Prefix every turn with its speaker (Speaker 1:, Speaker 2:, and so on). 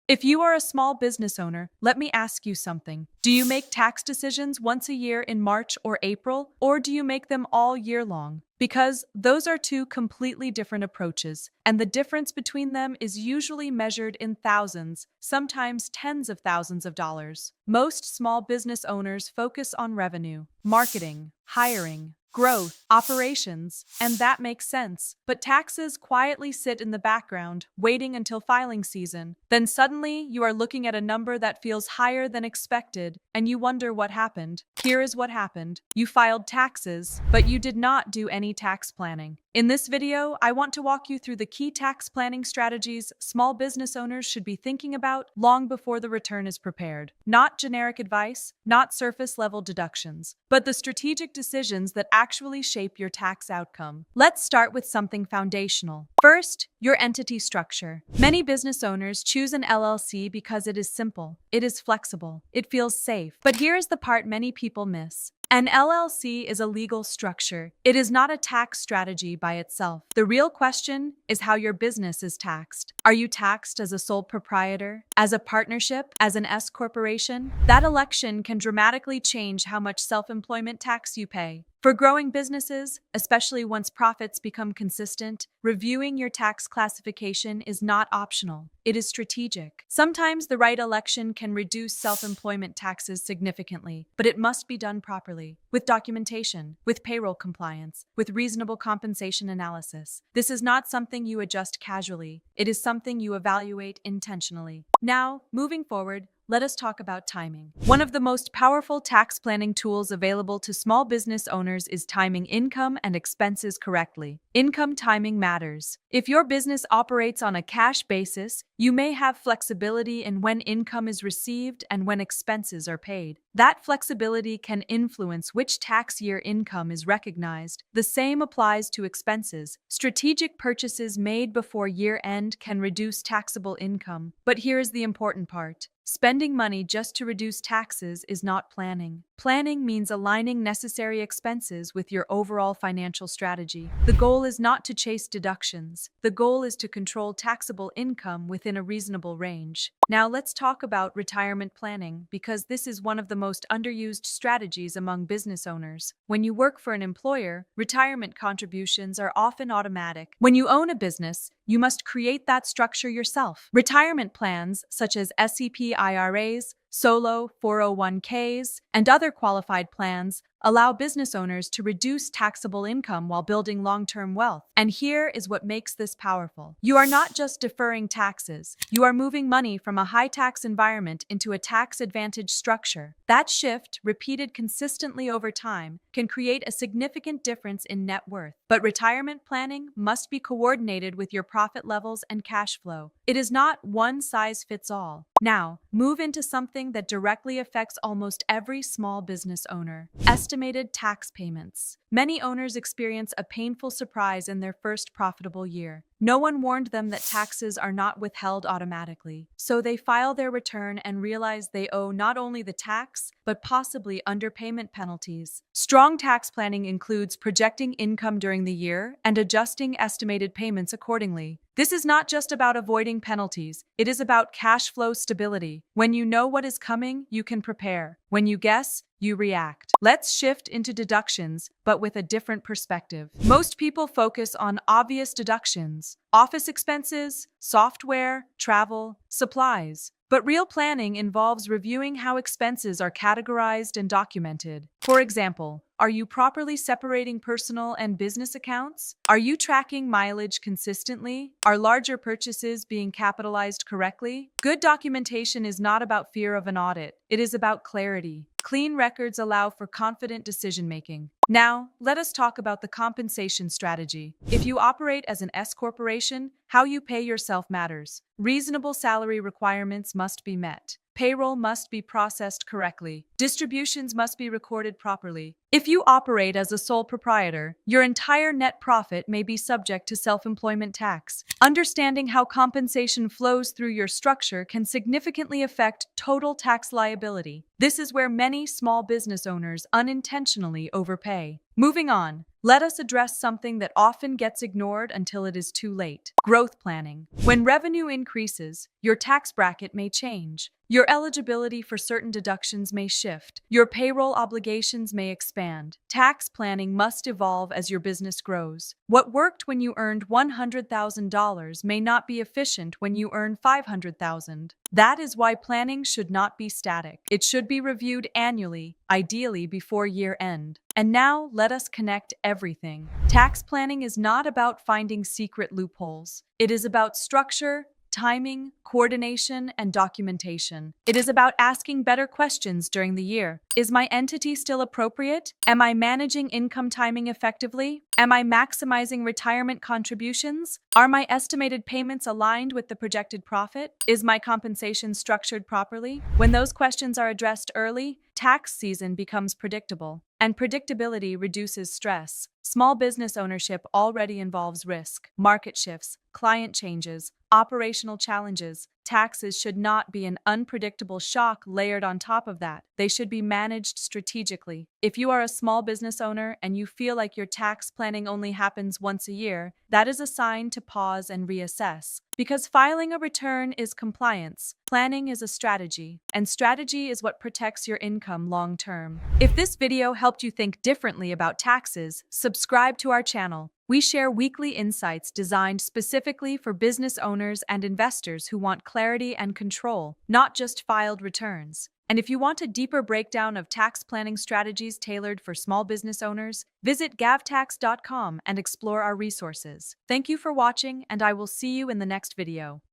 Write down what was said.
Speaker 1: If you are a small business owner, let me ask you something. Do you make tax decisions once a year in March or April, or do you make them all year long? Because those are two completely different approaches, and the difference between them is usually measured in thousands, sometimes tens of thousands of dollars. Most small business owners focus on revenue, marketing, hiring, growth, operations, and that makes sense. But taxes quietly sit in the background, waiting until filing season. Then suddenly, you are looking at a number that feels higher than expected, and you wonder what happened. Here is what happened. You filed taxes, but you did not do any tax planning. In this video, I want to walk you through the key tax planning strategies small business owners should be thinking about long before the return is prepared. Not generic advice, not surface-level deductions, but the strategic decisions that actually shape your tax outcome. Let's start with something foundational. First, your entity structure. Many business owners choose an LLC because it is simple, it is flexible, it feels safe. But here is the part many people miss. An LLC is a legal structure. It is not a tax strategy by itself. The real question is how your business is taxed. Are you taxed as a sole proprietor, as a partnership, as an S corporation? That election can dramatically change how much self-employment tax you pay. For growing businesses, especially once profits become consistent, reviewing your tax classification is not optional. It is strategic. Sometimes the right election can reduce self-employment taxes significantly, but it must be done properly, with documentation, with payroll compliance, with reasonable compensation analysis. This is not something you adjust casually. It is something you evaluate intentionally. Now, moving forward, let us talk about timing. One of the most powerful tax planning tools available to small business owners is timing income and expenses correctly. Income timing matters. If your business operates on a cash basis, you may have flexibility in when income is received and when expenses are paid. That flexibility can influence which tax year income is recognized. The same applies to expenses. Strategic purchases made before year end can reduce taxable income. But here is the important part. Spending money just to reduce taxes is not planning. Planning means aligning necessary expenses with your overall financial strategy. The goal is not to chase deductions. The goal is to control taxable income within a reasonable range. Now let's talk about retirement planning, because this is one of the most underused strategies among business owners. When you work for an employer, retirement contributions are often automatic. When you own a business, you must create that structure yourself. Retirement plans, such as SEP IRAs, solo 401ks, and other qualified plans, allow business owners to reduce taxable income while building long-term wealth. And here is what makes this powerful. You are not just deferring taxes. You are moving money from a high-tax environment into a tax-advantaged structure. That shift, repeated consistently over time, can create a significant difference in net worth. But retirement planning must be coordinated with your profit levels and cash flow. It is not one size fits all. Now, move into something that directly affects almost every small business owner: estimated tax payments. Many owners experience a painful surprise in their first profitable year. No one warned them that taxes are not withheld automatically. So they file their return and realize they owe not only the tax, but possibly underpayment penalties. Strong tax planning includes projecting income during the year and adjusting estimated payments accordingly. This is not just about avoiding penalties. It is about cash flow stability. When you know what is coming, you can prepare. When you guess, you react. Let's shift into deductions, but with a different perspective. Most people focus on obvious deductions: office expenses, software, travel, supplies. But real planning involves reviewing how expenses are categorized and documented. For example, are you properly separating personal and business accounts? Are you tracking mileage consistently? Are larger purchases being capitalized correctly? Good documentation is not about fear of an audit. It is about clarity. Clean records allow for confident decision-making. Now, let us talk about the compensation strategy. If you operate as an S corporation, how you pay yourself matters. Reasonable salary requirements must be met. Payroll must be processed correctly. Distributions must be recorded properly. If you operate as a sole proprietor, your entire net profit may be subject to self-employment tax. Understanding how compensation flows through your structure can significantly affect total tax liability. This is where many small business owners unintentionally overpay. Moving on, let us address something that often gets ignored until it is too late: growth planning. When revenue increases, your tax bracket may change. Your eligibility for certain deductions may shift. Your payroll obligations may expand. Tax planning must evolve as your business grows. What worked when you earned $100,000 may not be efficient when you earn $500,000. That is why planning should not be static. It should be reviewed annually, ideally before year end. And now, let us connect everything. Tax planning is not about finding secret loopholes. It is about structure, timing, coordination, and documentation. It is about asking better questions during the year. Is my entity still appropriate? Am I managing income timing effectively? Am I maximizing retirement contributions? Are my estimated payments aligned with the projected profit? Is my compensation structured properly? When those questions are addressed early, tax season becomes predictable, and predictability reduces stress. Small business ownership already involves risk, market shifts, client changes, operational challenges. Taxes should not be an unpredictable shock layered on top of that. They should be managed strategically. If you are a small business owner and you feel like your tax planning only happens once a year, that is a sign to pause and reassess. Because filing a return is compliance, planning is a strategy, and strategy is what protects your income long term. If this video helped you think differently about taxes, subscribe to our channel. We share weekly insights designed specifically for business owners and investors who want clarity and control, not just filed returns. And if you want a deeper breakdown of tax planning strategies tailored for small business owners, visit gavtax.com and explore our resources. Thank you for watching, and I will see you in the next video.